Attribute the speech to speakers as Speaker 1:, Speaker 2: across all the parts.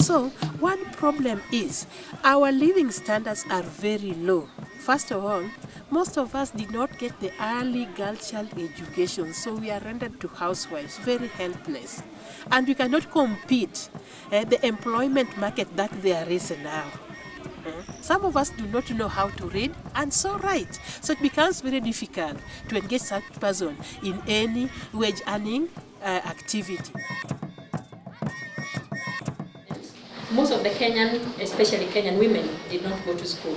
Speaker 1: So one problem is our living standards are very low. First of all, most of us did not get the early girl child education, so we are rendered to housewives, very helpless. And we cannot compete the employment market that there is now. Some of us do not know how to read and so write. So it becomes very difficult to engage such person in any wage earning activity.
Speaker 2: Most of the Kenyan, especially Kenyan women, did not go to school.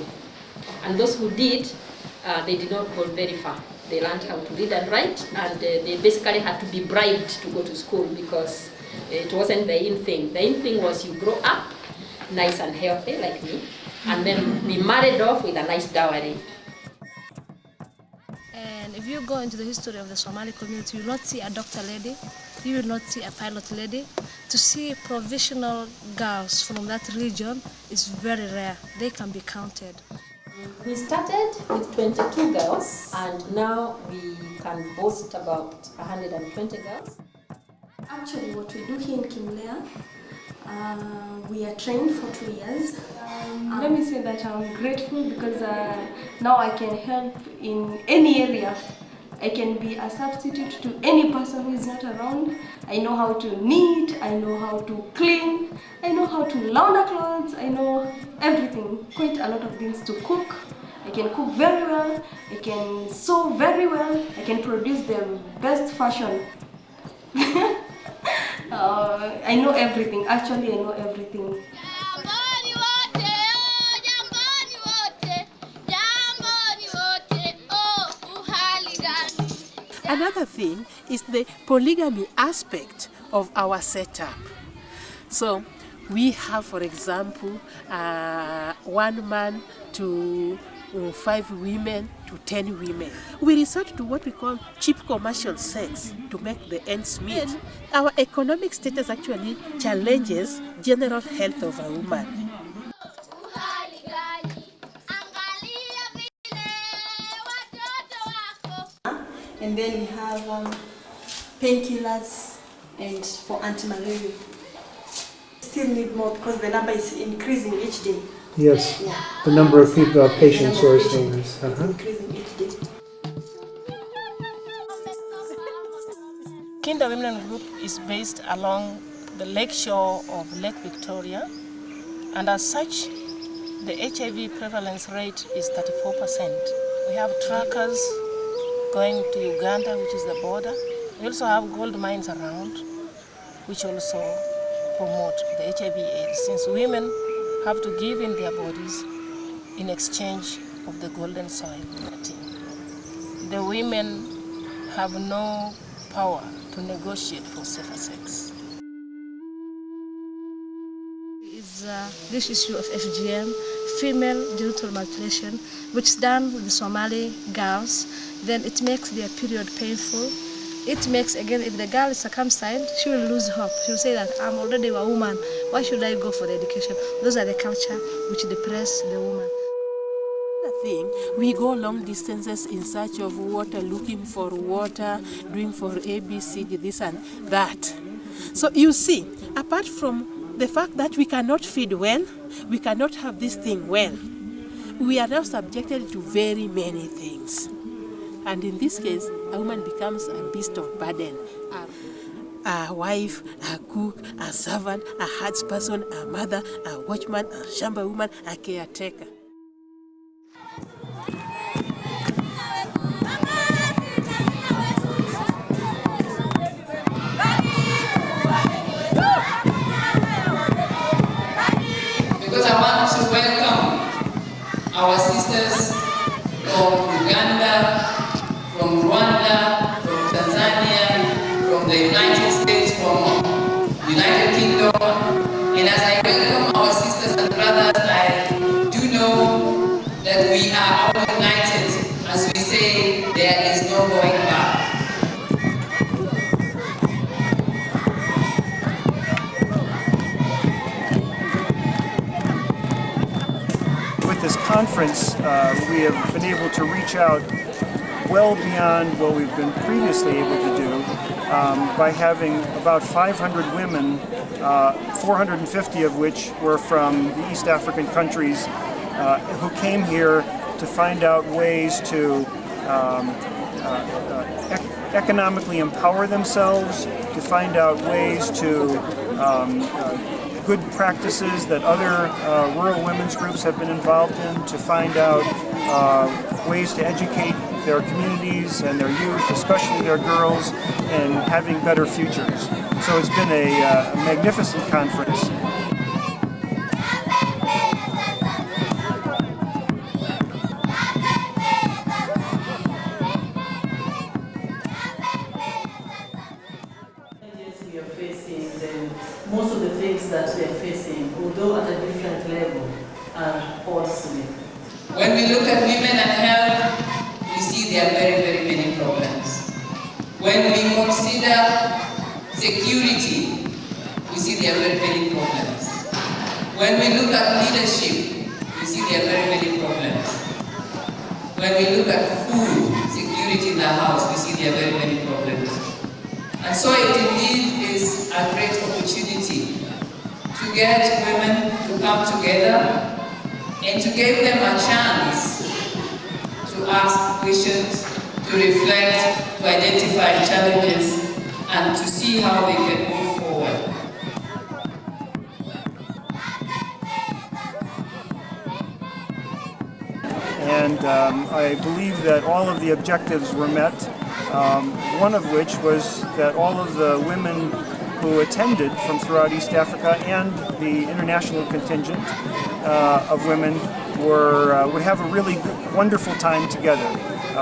Speaker 2: And those who did, they did not go very far. They learned how to read and write, and they basically had to be bribed to go to school because it wasn't the in thing. The in thing was you grow up nice and healthy like me, and then be married off with a nice dowry.
Speaker 3: And if you go into the history of the Somali community, you will not see a doctor lady, you will not see a pilot lady. To see provisional girls from that region is very rare. They can be counted.
Speaker 2: We started with 22 girls, and now we can boast about 120 girls.
Speaker 4: Actually, what we do here in Kimlea, we are trained for 2 years.
Speaker 5: Let me say that I'm grateful because now I can help in any area. I can be a substitute to any person who is not around. I know how to knit, I know how to clean, I know how to launder clothes, I know everything, quite a lot of things to cook. I can cook very well, I can sew very well, I can produce the best fashion. I know everything, actually I know everything.
Speaker 1: Another thing is the polygamy aspect of our setup. So we have, for example, 1 man to 5 women to 10 women. We resort to what we call cheap commercial sex to make the ends meet. Our economic status actually challenges general health of a woman.
Speaker 6: And then we have painkillers and for anti-malaria. Still need more because the number is increasing each day.
Speaker 7: Yes,
Speaker 6: yeah.
Speaker 7: The number of people, patients who are seeing this.
Speaker 6: Increasing each day.
Speaker 8: Kinder Women Group is based along the lake shore of Lake Victoria, and as such, the HIV prevalence rate is 34%. We have trackers going to Uganda, which is the border. We also have gold mines around, which also promote the HIV/AIDS, since women have to give in their bodies in exchange of the golden soil. The women have no power to negotiate for safer sex.
Speaker 3: Is this issue of FGM, female genital mutilation, which is done with the Somali girls. Then it makes their period painful. It makes, again, if the girl is circumcised, she will lose hope. She will say that I'm already a woman. Why should I go for the education? Those are the culture which depress the woman.
Speaker 1: Thing, we go long distances in search of water, looking for water, doing for ABCD, this and that. So you see, apart from the fact that we cannot feed well, we cannot have this thing well, we are now subjected to very many things. And in this case, a woman becomes a beast of burden. A wife, a cook, a servant, a herdsperson, a mother, a watchman, a shamba woman, a caretaker.
Speaker 9: Because I want to welcome our sisters from Uganda, from Rwanda, from Tanzania, from the United States, from United Kingdom. And as I welcome our sisters and brothers, I do know that we are all united. As we say, there is no going back.
Speaker 10: With this conference, we have been able to reach out well beyond what we've been previously able to do by having about 500 women, 450 of which were from the East African countries, who came here to find out ways to economically empower themselves, to find out ways to good practices that other rural women's groups have been involved in, to find out ways to educate their communities and their youth, especially their girls, in having better futures. So it's been a magnificent conference.
Speaker 11: Most of the things that we are facing, although at a different level, are all same.
Speaker 9: When we look at women and health, we see there are very, very many problems. When we consider security, we see there are very many problems. When we look at leadership, we see there are very many problems. When we look at food, security in the house, we see there are very many problems. And so it indeed is a great opportunity to get women to come together and to give them a chance to ask questions, to reflect, to identify challenges, and to see how they can move forward.
Speaker 10: And I believe that all of the objectives were met, one of which was that all of the women who attended from throughout East Africa and the international contingent of women would have a really wonderful time together.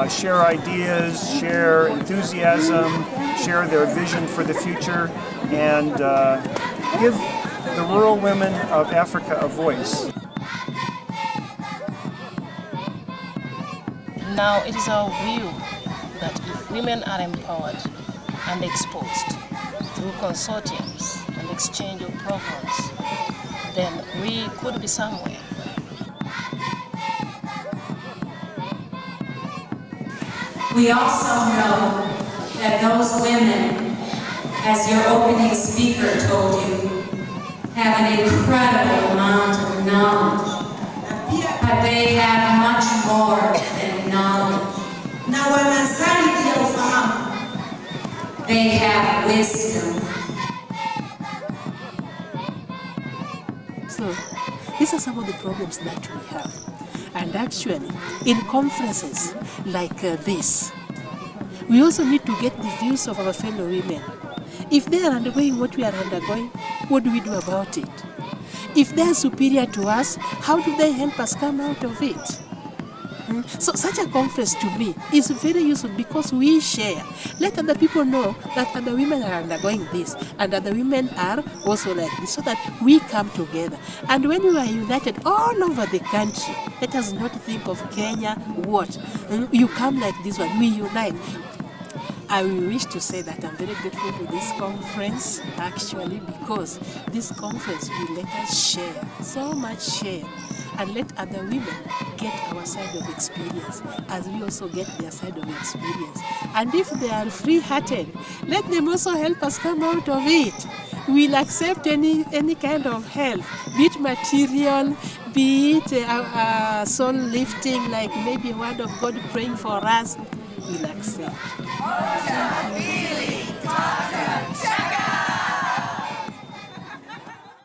Speaker 10: Share ideas, share enthusiasm, share their vision for the future, and give the rural women of Africa a voice.
Speaker 8: Now it is our view that if women are empowered and exposed through consortiums and exchange of programs, then we could be somewhere.
Speaker 12: We also know that those women, as your opening speaker told you, have an incredible amount of knowledge, but they have much more than knowledge. They have wisdom.
Speaker 1: So, these are some of the problems that we have. And actually, in conferences like this, we also need to get the views of our fellow women. If they are undergoing what we are undergoing, what do we do about it? If they are superior to us, how do they help us come out of it? So such a conference to me is very useful because we share. Let other people know that other women are undergoing this and other women are also like this, so that we come together. And when we are united all over the country, let us not think of Kenya, what? You come like this one, we unite. I wish to say that I'm very grateful to this conference, actually, because this conference will let us share, so much share, and let other women get our side of experience, as we also get their side of experience. And if they are free-hearted, let them also help us come out of it. We'll accept any kind of help, be it material, be it soul lifting, like maybe a word of God praying for us, we'll accept.